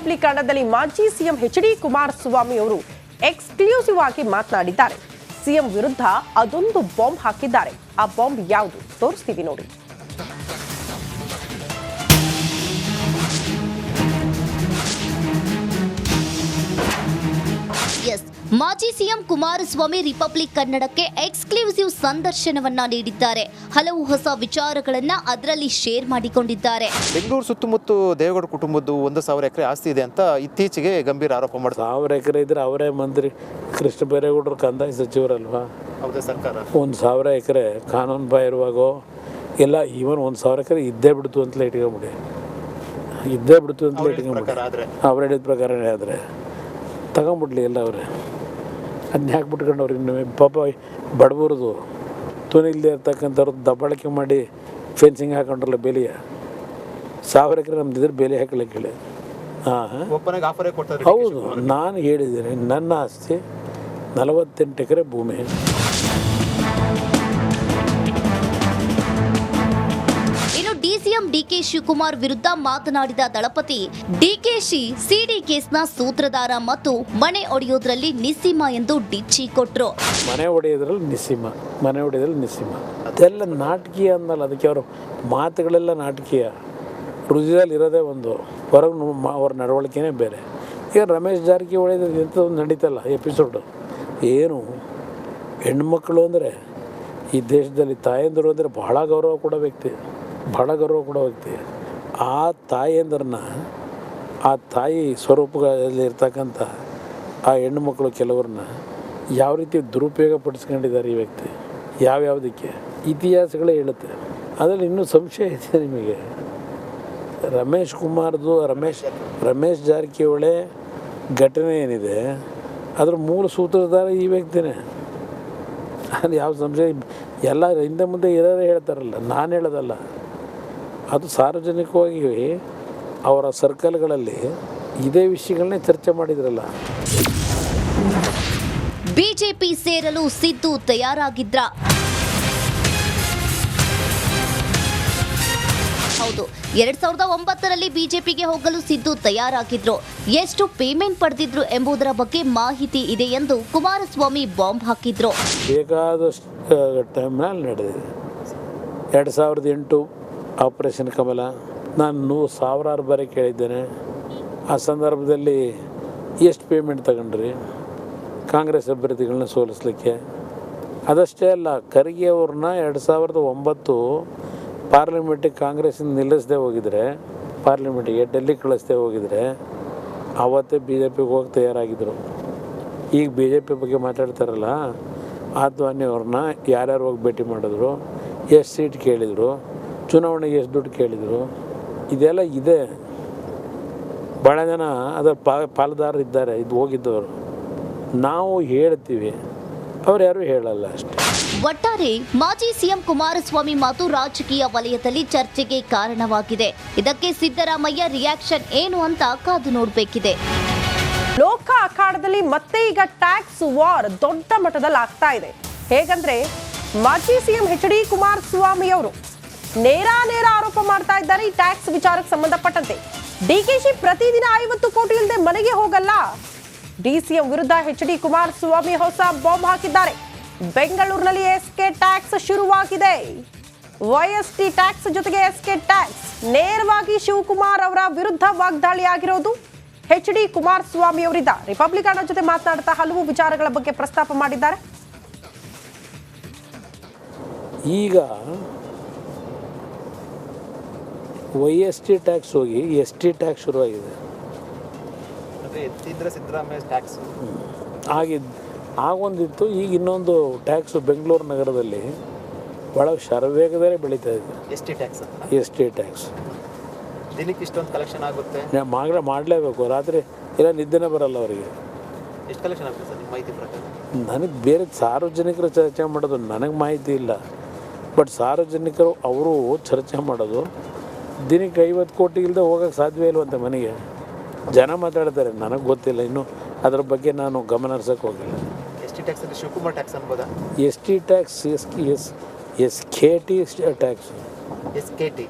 Republic ಕನ್ನಡದಲ್ಲಿ ಮಾಜಿ CM H D. Kumaraswamy ಅವರು ಎಕ್ಸ್ಕ್ಲೂಸಿವ್ ಆಗಿ ಮಾತನಾಡಿದ್ದಾರೆ. ಸಿಎಂ ವಿರುದ್ಧ ಅದೊಂದು ಬಾಂಬ್ ಹಾಕಿದ್ದಾರೆ. ಆ ಬಾಂಬ್ ಯಾವುದು ತೋರಿಸ್ತೀವಿ ನೋಡಿ. ಮಾಜಿ ಸಿಎಂ ಕುಮಾರಸ್ವಾಮಿ ರಿಪಬ್ಲಿಕ್ ಕನ್ನಡಕ್ಕೆ ಎಕ್ಸ್ಕ್ಲೂಸಿವ್ ಸಂದರ್ಶನವನ್ನ ನೀಡಿದ್ದಾರೆ. ಹಲವು ಹೊಸ ವಿಚಾರಗಳನ್ನ ಅದರಲ್ಲಿ ಶೇರ್ ಮಾಡಿಕೊಂಡಿದ್ದಾರೆ. ಬೆಂಗಳೂರು ಸುತ್ತಮುತ್ತ ದೇವೇಗೌಡ ಕುಟುಂಬದ್ದು 1,000 ಎಕರೆ ಆಸ್ತಿ ಇದೆ ಅಂತ ಇತ್ತೀಚೆಗೆ ಗಂಭೀರ ಆರೋಪ ಮಾಡ್ತಾರೆ. 1,000 ಎಕರೆ ಇದ್ರೆ ಅವರೇ ಮಂತ್ರಿ ಕೃಷ್ಣ ಬೈರೇಗೌಡರು ಕಂದಾಯ ಸಚಿವರಲ್ವಾ? ಹೌದಾ? ಸರ್ಕಾರ 1,000 ಎಕರೆ ಕಾನೂನು ಬಾಹಿರವಾಗೋ ಎಲ್ಲ ಈವನ್ 1,000 ಎಕರೆ ಇದ್ದೇ ಬಿಡ್ತು ಅಂತಲೇ ಇಟ್ಕೊಂಬಿಡಿ, ಇದ್ದೇ ಬಿಡ್ತು ಅಂತಲೇ ಇಟ್ಕೊಂಬಿಡಿ. ಅವ್ರು ಹೇಳಿದ ಪ್ರಕಾರನೇ ಆದರೆ ತಗೊಂಬಿಡ್ಲಿ ಎಲ್ಲ ಅವರೇ. ಅದನ್ನ ಯಾಕೆ ಬಿಟ್ಕೊಂಡು ಅವ್ರಿಗೆ ಇನ್ನೂ ಪಾಪ ಬಡಬರದು ತುನಿಲ್ದೇ ಇರ್ತಕ್ಕಂಥವ್ರದ್ದು ದಬ್ಬಾಳಿಕೆ ಮಾಡಿ ಫೆನ್ಸಿಂಗ್ ಹಾಕೊಂಡ್ರಲ್ಲ ಬೇಲಿಯ 1,000 ಎಕರೆ ನಮ್ದಿದ್ರೆ ಬೇಲಿ ಹಾಕಲಿಕ್ಕೆ ಹೇಳಿ. ಹೌದು, ನಾನು ಹೇಳಿದ್ದೀನಿ ನನ್ನ ಆಸ್ತಿ 48 ಎಕರೆ ಭೂಮಿ. ಸಿಎಂ ಡಿಕೆ ಶಿವಕುಮಾರ್ ವಿರುದ್ಧ ಮಾತನಾಡಿದ ದಳಪತಿ, ಡಿಕೆಶಿ ಸಿಡಿ ಕೇಸ್ನ ಸೂತ್ರಧಾರ ಮತ್ತು ಮನೆ ಒಡೆಯೋದ್ರಲ್ಲಿ ನಿಸ್ಸೀಮ ಎಂದು ಡಿಚ್ಚಿ ಕೊಟ್ರು. ಮನೆ ಒಡೆಯೋದ್ರಲ್ಲಿ ನಿಸ್ಸೀಮ ಅದೆಲ್ಲ ನಾಟಕೀಯ ಅಂದಲ್ಲ. ಅದಕ್ಕೆ ಅವರು ಮಾತುಗಳೆಲ್ಲ ನಾಟಕೀಯ, ಹೃದಯದಲ್ಲಿ ಇರೋದೇ ಒಂದು, ಹೊರಗೆ ಅವ್ರ ನಡವಳಿಕೆನೇ ಬೇರೆ. ಈಗ ರಮೇಶ್ ಜಾರಕಿಹೊಳಿ ಇಂಥದ್ದು ನಡೀತಲ್ಲ ಎಪಿಸೋಡು. ಏನು ಹೆಣ್ಮಕ್ಳು ಅಂದರೆ ಈ ದೇಶದಲ್ಲಿ ತಾಯಂದಿರು ಅಂದರೆ ಬಹಳ ಗೌರವ ಕೊಡೋ ವ್ಯಕ್ತಿ. ಆ ತಾಯಂದ್ರನ್ನ, ಆ ತಾಯಿ ಸ್ವರೂಪಗಳಲ್ಲಿ ಇರ್ತಕ್ಕಂಥ ಆ ಹೆಣ್ಣು ಮಕ್ಕಳು ಕೆಲವ್ರನ್ನ ಯಾವ ರೀತಿ ದುರುಪಯೋಗ ಪಡಿಸ್ಕೊಂಡಿದ್ದಾರೆ ಈ ವ್ಯಕ್ತಿ, ಯಾವ್ಯಾವುದಕ್ಕೆ ಇತಿಹಾಸಗಳೇ ಹೇಳುತ್ತೆ. ಅದರಲ್ಲಿ ಇನ್ನೂ ಸಂಶಯ ಇದೆ ನಿಮಗೆ. ರಮೇಶ್ ಜಾರಕಿಹೊಳಿ ಘಟನೆ ಏನಿದೆ ಅದ್ರ ಮೂಲ ಸೂತ್ರಧಾರ ಈ ವ್ಯಕ್ತಿನೇ. ಅದು ಯಾವ ಸಂಶಯ, ಎಲ್ಲ ಹಿಂದೆ ಮುಂದೆ ಇರೋರೇ ಹೇಳ್ತಾರಲ್ಲ, ನಾನು ಹೇಳೋದಲ್ಲ. ಅದು ಸಾರ್ವಜನಿಕವಾಗಿ ಅವರ ಸರ್ಕಲ್ಗಳಲ್ಲಿ ಇದೇ ವಿಷಯಗಳನ್ನೇ ಚರ್ಚೆ ಮಾಡಿದ್ರಲ್ಲ. ಬಿಜೆಪಿ ಸೇರಲು ಸಿದ್ದು ತಯಾರಾಗಿದ್ರ? ಹೌದು, 2009ರಲ್ಲಿ ಬಿಜೆಪಿಗೆ ಹೋಗಲು ಸಿದ್ದು ತಯಾರಾಗಿದ್ರು. ಎಷ್ಟು ಪೇಮೆಂಟ್ ಪಡೆದಿದ್ರು ಎಂಬುದರ ಬಗ್ಗೆ ಮಾಹಿತಿ ಇದೆ ಎಂದು ಕುಮಾರಸ್ವಾಮಿ ಬಾಂಬ್ ಹಾಕಿದ್ರು. ಬೇಕಾದಷ್ಟು ಟೈಮ್ನಲ್ಲಿ ನಡೆದಿದೆ. 2008 ಆಪರೇಷನ್ ಕಮಲ, ನಾನು ಸಾವಿರಾರು ಬಾರಿ ಕೇಳಿದ್ದೇನೆ. ಆ ಸಂದರ್ಭದಲ್ಲಿ ಎಷ್ಟು ಪೇಮೆಂಟ್ ತಗೊಂಡ್ರಿ ಕಾಂಗ್ರೆಸ್ ಅಭ್ಯರ್ಥಿಗಳನ್ನ ಸೋಲಿಸ್ಲಿಕ್ಕೆ? ಅದಷ್ಟೇ ಅಲ್ಲ, ಖರ್ಗೆ ಅವ್ರನ್ನ 2009 ಪಾರ್ಲಿಮೆಂಟಿಗೆ ಕಾಂಗ್ರೆಸ್ಸಿಂದ ನಿಲ್ಲಿಸದೆ ಹೋಗಿದ್ರೆ, ಪಾರ್ಲಿಮೆಂಟಿಗೆ ಡೆಲ್ಲಿ ಕಳಿಸದೆ ಹೋಗಿದ್ರೆ ಆವತ್ತೇ ಬಿ ಜೆ ಪಿಗೆ ಹೋಗಿ ತಯಾರಾಗಿದ್ದರು. ಈಗ ಬಿ ಜೆ ಪಿ ಬಗ್ಗೆ ಮಾತಾಡ್ತಾರಲ್ಲ, ಆದ್ವಾನಿ ಅವ್ರನ್ನ ಯಾರ್ಯಾರು ಹೋಗಿ ಭೇಟಿ ಮಾಡಿದ್ರು, ಎಷ್ಟು ಸೀಟ್ ಕೇಳಿದರು, ಚುನಾವಣೆಗೆ ಎಷ್ಟು ದುಡ್ಡು ಕೇಳಿದರು, ಇದೆಲ್ಲ ಇದೆ. ಭಾಳ ಜನ ಅದರ ಪಾಲುದಾರರಿದ್ದಾರೆ ಇದು ಹೋಗಿದ್ದವರು. ನಾವು ಹೇಳ್ತೀವಿ, ಅವ್ರು ಯಾರು ಹೇಳಲ್ಲ ಅಷ್ಟೇ. ಒಟ್ಟಾರೆ ಮಾಜಿ ಸಿಎಂ ಕುಮಾರಸ್ವಾಮಿ ಮಾತು ರಾಜಕೀಯ ವಲಯದಲ್ಲಿ ಚರ್ಚೆಗೆ ಕಾರಣವಾಗಿದೆ. ಇದಕ್ಕೆ ಸಿದ್ದರಾಮಯ್ಯ ರಿಯಾಕ್ಷನ್ ಏನು ಅಂತ ಕಾದು ನೋಡಬೇಕಿದೆ. ಲೋಕ ಅಖಾಡದಲ್ಲಿ ಮತ್ತೆ ಈಗ ಟ್ಯಾಕ್ಸ್ ವಾರ್ ದೊಡ್ಡ ಮಟ್ಟದಲ್ಲಿ ಆಗ್ತಾ ಇದೆ. ಹೇಗಂದ್ರೆ ಮಾಜಿ ಸಿಎಂ ಎಚ್.ಡಿ. ಕುಮಾರಸ್ವಾಮಿ ಅವರು ನೇರ ಆರೋಪ ಮಾಡ್ತಾ ಇದ್ದಾರೆ ಈ ಟ್ಯಾಕ್ಸ್ ವಿಚಾರಕ್ಕೆ ಸಂಬಂಧಪಟ್ಟಂತೆ. ಡಿಕೆಶಿ ಪ್ರತಿದಿನ 50 ಕೋಟಿ ಇಲ್ಲದೆ ಮನೆಗೆ ಹೋಗಲ್ಲ. ಡಿಸಿಎಂ ವಿರುದ್ಧ ಎಚ್.ಡಿ. ಕುಮಾರಸ್ವಾಮಿ ಹೊಸ ಬಾಂಬ್ ಹಾಕಿದ್ದಾರೆ. ಬೆಂಗಳೂರಿನಲ್ಲಿ ಎಸ್ಕೆ ಟ್ಯಾಕ್ಸ್ ಶುರುವಾಗಿದೆ. ವೈಎಸ್ಟಿ ಟ್ಯಾಕ್ಸ್ ಜೊತೆಗೆ ಎಸ್ಕೆ ಟ್ಯಾಕ್ಸ್. ನೇರವಾಗಿ ಶಿವಕುಮಾರ್ ಅವರ ವಿರುದ್ಧ ವಾಗ್ದಾಳಿ ಆಗಿರೋದು ಎಚ್.ಡಿ. ಕುಮಾರಸ್ವಾಮಿ ಅವರಿದ್ದ. ರಿಪಬ್ಲಿಕ್ ಕನ್ನಡ ಜೊತೆ ಮಾತನಾಡ್ತಾ ಹಲವು ವಿಚಾರಗಳ ಬಗ್ಗೆ ಪ್ರಸ್ತಾಪ ಮಾಡಿದ್ದಾರೆ. ಈಗ ವೈಎಸ್ಟಿ ಟ್ಯಾಕ್ಸ್ ಹೋಗಿ ಎಸ್.ಟಿ. ಟ್ಯಾಕ್ಸ್ ಶುರುವಾಗಿದೆ. ಆಗೊಂದಿತ್ತು, ಈಗ ಇನ್ನೊಂದು ಟ್ಯಾಕ್ಸು ಬೆಂಗಳೂರು ನಗರದಲ್ಲಿ ಭಾಳ ಶರವೇಗದಲ್ಲಿ ಬೆಳೀತಾ ಇದೆ. ಎಸ್.ಟಿ. ಟ್ಯಾಕ್ಸ್ ದಿನಕ್ಕೆ ಇಷ್ಟೊಂದು ಕಲೆಕ್ಷನ್ ಆಗುತ್ತೆ. ಮಾಡಲೇಬೇಕು. ರಾತ್ರಿ ಇಲ್ಲ ನಿದ್ದೆನೇ ಬರಲ್ಲ ಅವರಿಗೆ. ಎಷ್ಟು ಕಲೆಕ್ಷನ್ ಆಗುತ್ತೆ ಸರ್ ನಿಮ್ಮ ಮಾಹಿತಿ ಪ್ರಕಾರ? ನನಗೆ ಬೇರೆ ಸಾರ್ವಜನಿಕರು ಚರ್ಚೆ ಮಾಡೋದು ನನಗೆ ಮಾಹಿತಿ ಇಲ್ಲ. ಬಟ್ ಸಾರ್ವಜನಿಕರು ಅವರು ಚರ್ಚೆ ಮಾಡೋದು ದಿನಕ್ಕೆ 50 ಕೋಟಿ ಇಲ್ಲದೆ ಹೋಗೋಕ್ಕೆ ಸಾಧ್ಯವೇ ಇಲ್ವಂತೆ ಮನೆಗೆ. ಜನ ಮಾತಾಡ್ತಾರೆ, ನನಗೆ ಗೊತ್ತಿಲ್ಲ, ಇನ್ನು ಅದ್ರ ಬಗ್ಗೆ ನಾನು ಗಮನ ಹರಿಸೋಕ್ಕೆ ಹೋಗಿಲ್ಲ. ಎಸ್.ಟಿ. ಟ್ಯಾಕ್ಸ್ ಅಂದರೆ ಶಿವಕುಮಾರ್ ಟ್ಯಾಕ್ಸ್ ಅನ್ಬೋದಾ? ಎಸ್.ಟಿ. Tax SKT. ಟ್ಯಾಕ್ಸ್. ಎಸ್.ಕೆ.ಟಿ.